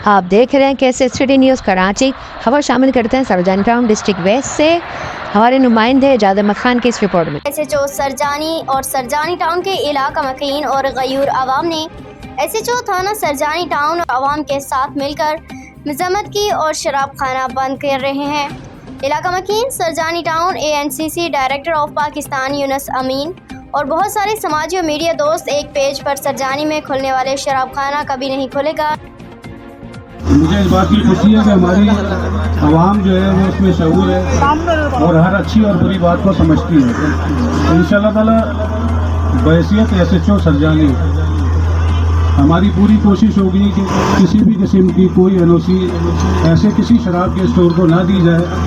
آپ دیکھ رہے ہیں کیسے سٹی نیوز کراچی. خبر شامل کرتے ہیں سرجانی ٹاؤن ڈسٹرکٹ ویسٹ سے. ہمارے نمائندے اجاد احمد خان کی اس رپورٹ میں. ایس ایچ او سرجانی اور سرجانی ٹاؤن کے علاقہ مکین اور غیور عوام نے ایس ایچ او تھانہ سرجانی ٹاؤن اور عوام کے ساتھ مل کر مذمت کی اور شراب خانہ بند کر رہے ہیں. علاقہ مکین Surjani town ANCC director of Pakistan Younus Amin اور بہت سارے سماجی اور میڈیا دوست ایک پیج پر سرجانی میں کھلنے والے شراب خانہ کبھی نہیں کھلے گا. مجھے اس بات کی خوشی ہے کہ ہماری عوام جو ہے وہ اس میں شعور ہے اور ہر اچھی اور بری بات کو سمجھتی ہے. انشاءاللہ تعالی بحیثیت SHO سرجانی ہماری پوری کوشش ہوگی کہ کسی بھی قسم کی کوئی NOC ایسے کسی شراب کے اسٹور کو نہ دی جائے